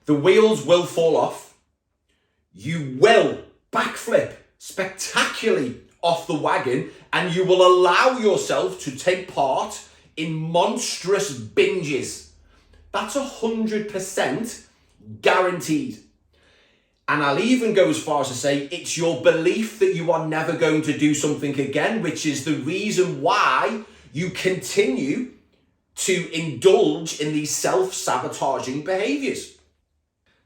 the wheels will fall off. You will backflip spectacularly off the wagon, and you will allow yourself to take part in monstrous binges. That's 100% guaranteed. And I'll even go as far as to say it's your belief that you are never going to do something again, which is the reason why you continue to indulge in these self-sabotaging behaviors.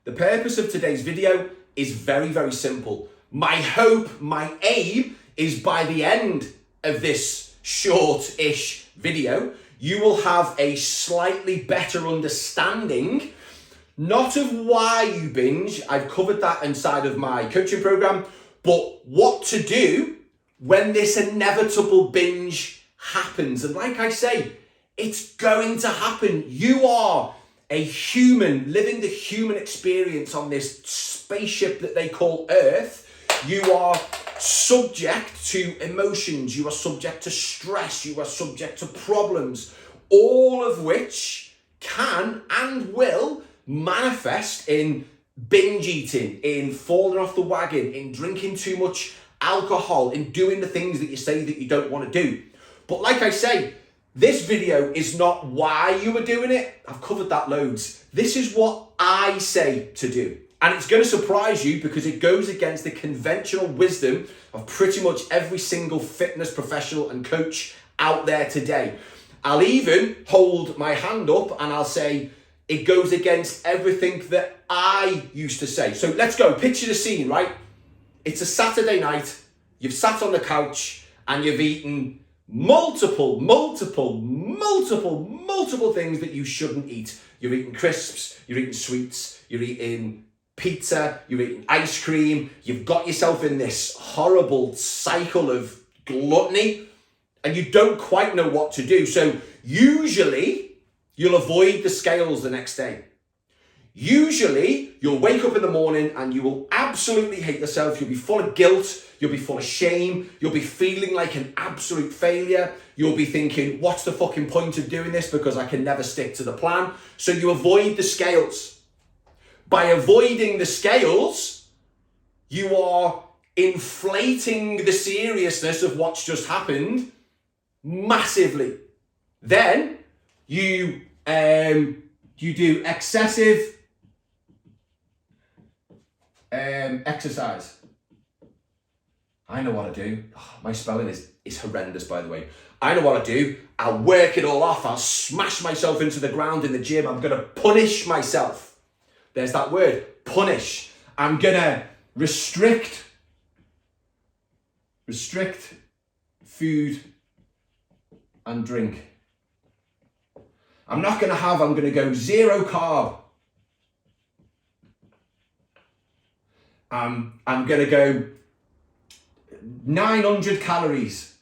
The purpose of today's video is very, very simple. My hope, my aim is by the end of this short-ish video, you will have a slightly better understanding, not of why you binge, I've covered that inside of my coaching program, but what to do when this inevitable binge happens. And like I say, it's going to happen. You are a human living the human experience on this spaceship that they call Earth. You are subject to emotions, you are subject to stress, you are subject to problems, all of which can and will manifest in binge eating, in falling off the wagon, in drinking too much alcohol, in doing the things that you say that you don't want to do. But like I say, this video is not why you are doing it. I've covered that loads. This is what I say to do. And it's going to surprise you because it goes against the conventional wisdom of pretty much every single fitness professional and coach out there today. I'll even hold my hand up and I'll say it goes against everything that I used to say. So let's go. Picture the scene, right? It's a Saturday night. You've sat on the couch and you've eaten multiple things that you shouldn't eat. You're eating crisps, you're eating sweets, you're eating pizza, you're eating ice cream. You've got yourself in this horrible cycle of gluttony and you don't quite know what to do. So usually you'll avoid the scales the next day. Usually you'll wake up in the morning and you will absolutely hate yourself. You'll be full of guilt. You'll be full of shame. You'll be feeling like an absolute failure. You'll be thinking, what's the fucking point of doing this? Because I can never stick to the plan. So you avoid the scales. By avoiding the scales, you are inflating the seriousness of what's just happened massively. Then you do excessive exercise. I know what I do. Oh, my spelling is horrendous, by the way. I know what I do. I'll work it all off. I'll smash myself into the ground in the gym. I'm going to punish myself. There's that word, punish. I'm going to restrict food and drink. I'm going to go zero carb. I'm going to go 900 calories.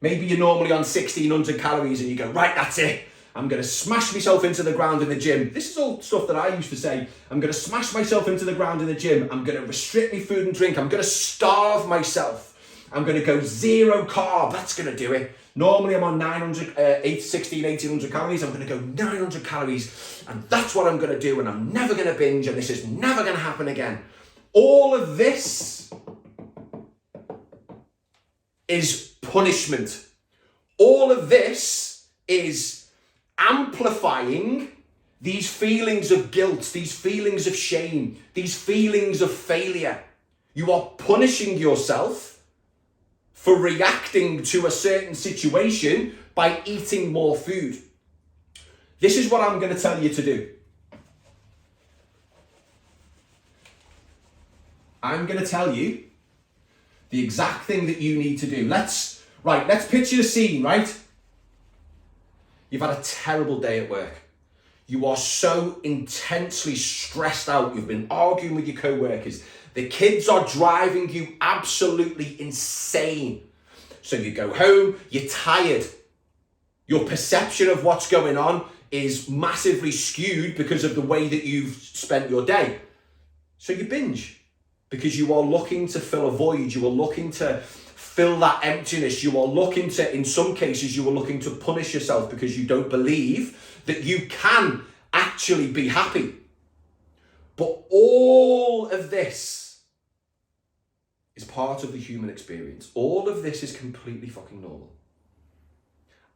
Maybe you're normally on 1600 calories and you go, right, that's it. I'm going to smash myself into the ground in the gym. This is all stuff that I used to say. I'm going to smash myself into the ground in the gym. I'm going to restrict my food and drink. I'm going to starve myself. I'm going to go zero carb. That's going to do it. Normally I'm on 1800 calories. I'm going to go 900 calories. And that's what I'm going to do. And I'm never going to binge. And this is never going to happen again. All of this is punishment. All of this is amplifying these feelings of guilt, these feelings of shame, these feelings of failure. You are punishing yourself for reacting to a certain situation by eating more food. This is what I'm going to tell you to do. I'm going to tell you the exact thing that you need to do. Let's picture the scene, right? You've had a terrible day at work. You are so intensely stressed out. You've been arguing with your co-workers. The kids are driving you absolutely insane. So you go home, you're tired. Your perception of what's going on is massively skewed because of the way that you've spent your day. So you binge because you are looking to fill a void. You are looking to fill that emptiness. You are looking to, in some cases, you are looking to punish yourself because you don't believe that you can actually be happy. But all of this is part of the human experience. All of this is completely fucking normal.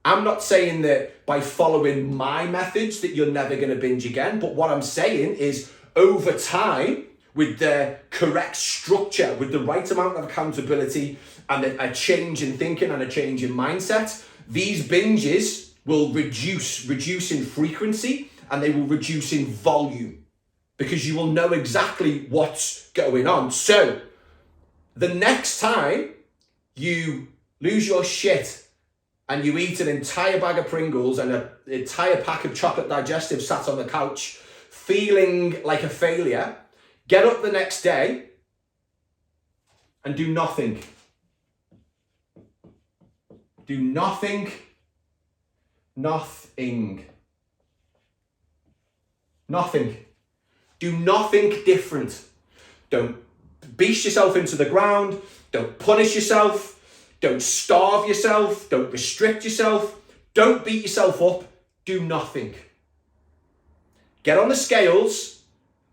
I'm not saying that by following my methods that you're never going to binge again, but what I'm saying is over time, with the correct structure, with the right amount of accountability and a change in thinking and a change in mindset, these binges will reduce in frequency, and they will reduce in volume because you will know exactly what's going on. So the next time you lose your shit and you eat an entire bag of Pringles and an entire pack of chocolate digestive sat on the couch feeling like a failure, get up the next day and do nothing. Do nothing. Nothing. Nothing. Do nothing different. Don't beast yourself into the ground. Don't punish yourself. Don't starve yourself. Don't restrict yourself. Don't beat yourself up. Do nothing. Get on the scales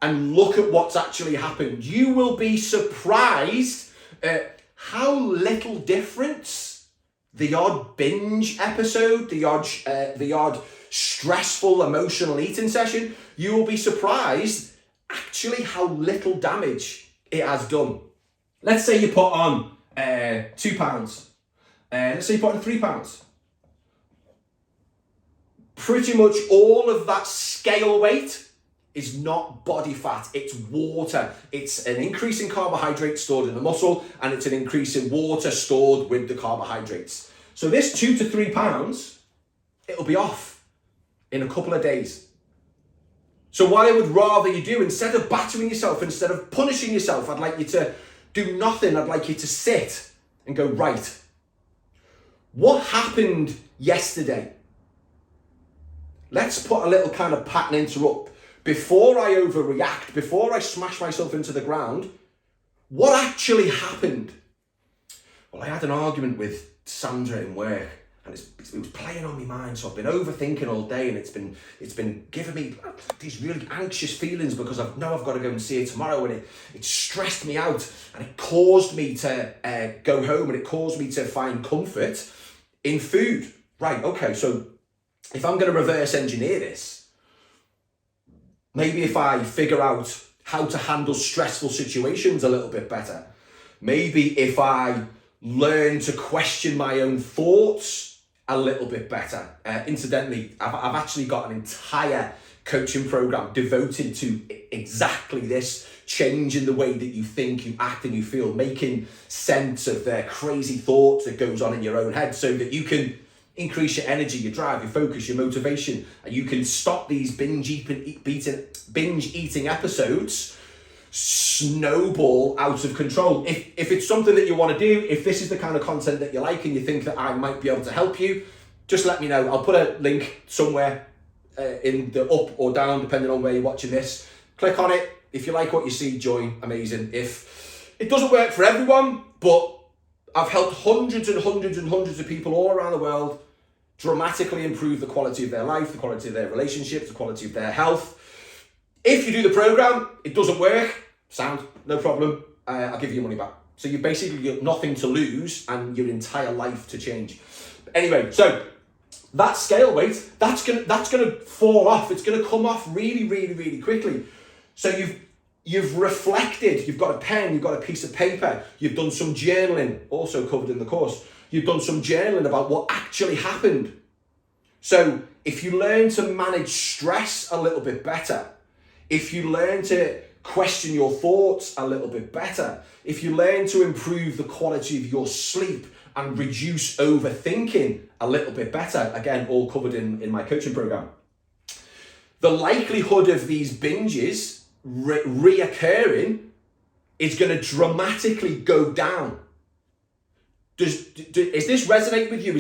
and look at what's actually happened. You will be surprised at how little difference the odd binge episode, the odd stressful emotional eating session, you will be surprised actually how little damage it has done. Let's say you put on 2 pounds. Let's say you put on 3 pounds. Pretty much all of that scale weight is not body fat, it's water. It's an increase in carbohydrates stored in the muscle, and it's an increase in water stored with the carbohydrates. So this 2 to 3 pounds, it'll be off in a couple of days. So what I would rather you do, instead of battering yourself, instead of punishing yourself, I'd like you to do nothing. I'd like you to sit and go, right, what happened yesterday? Let's put a little kind of pattern interrupt. Before I overreact, before I smash myself into the ground, what actually happened? Well, I had an argument with Sandra in work, and it was playing on my mind. So I've been overthinking all day, and it's been giving me these really anxious feelings because I know I've got to go and see her tomorrow, and it stressed me out, and it caused me to go home, and it caused me to find comfort in food. Right, okay, so if I'm going to reverse engineer this, maybe if I figure out how to handle stressful situations a little bit better, maybe if I learn to question my own thoughts a little bit better. Incidentally, I've actually got an entire coaching program devoted to exactly this, changing the way that you think, you act, and you feel, making sense of the crazy thoughts that goes on in your own head so that you can increase your energy, your drive, your focus, your motivation, and you can stop these binge eating episodes snowball out of control. If it's something that you want to do, if this is the kind of content that you like and you think that I might be able to help you, just let me know. I'll put a link somewhere in the up or down, depending on where you're watching this. Click on it. If you like what you see, join. Amazing. If it doesn't work for everyone, but I've helped hundreds and hundreds and hundreds of people all around the world dramatically improve the quality of their life, the quality of their relationships, the quality of their health. If you do the program, it doesn't work, sound, no problem, I'll give you your money back. So you basically got nothing to lose and your entire life to change. Anyway, so that scale weight, that's gonna fall off. It's gonna come off really, really, really quickly. So you've reflected, you've got a pen, you've got a piece of paper, you've done some journaling, also covered in the course. You've done some journaling about what actually happened. So if you learn to manage stress a little bit better, if you learn to question your thoughts a little bit better, if you learn to improve the quality of your sleep and reduce overthinking a little bit better, again, all covered in my coaching program, the likelihood of these binges reoccurring is going to dramatically go down. Does this resonate with you?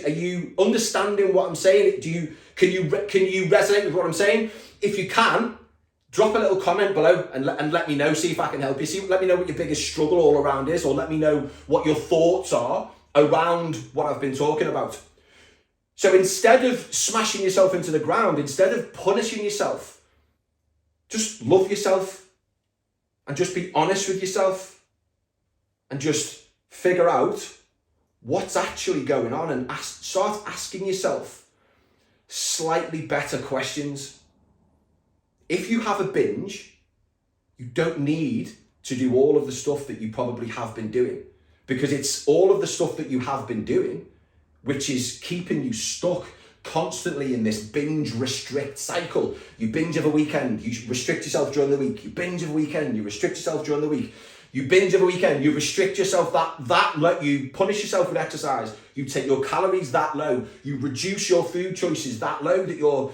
Are you understanding what I'm saying? Can you resonate with what I'm saying? If you can, drop a little comment below and let me know. See if I can help you. Let me know what your biggest struggle all around is, or let me know what your thoughts are around what I've been talking about. So instead of smashing yourself into the ground, instead of punishing yourself just love yourself and just be honest with yourself and just figure out what's actually going on and start asking yourself slightly better questions. If you have a binge, you don't need to do all of the stuff that you probably have been doing, because it's all of the stuff that you have been doing which is keeping you stuck constantly in this binge restrict cycle. You binge every weekend, you restrict yourself during the week. You binge every weekend, you restrict yourself during the week. You binge every weekend, you restrict yourself you punish yourself with exercise. You take your calories that low. You reduce your food choices that low that your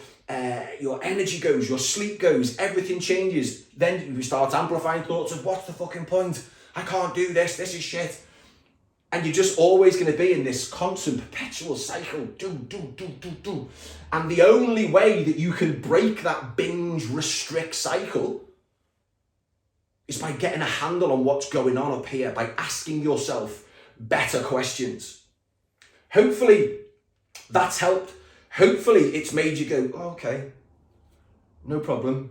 energy goes, your sleep goes, everything changes. Then you start amplifying thoughts of, what's the fucking point? I can't do this is shit. And you're just always going to be in this constant, perpetual cycle. Do. And the only way that you can break that binge restrict cycle is by getting a handle on what's going on up here, by asking yourself better questions. Hopefully that's helped. Hopefully it's made you go, oh, okay, no problem.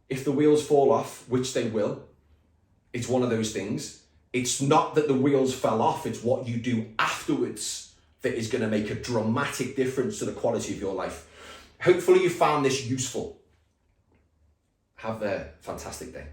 If the wheels fall off, which they will, it's one of those things. It's not that the wheels fell off, it's what you do afterwards that is going to make a dramatic difference to the quality of your life. Hopefully you found this useful. Have a fantastic day.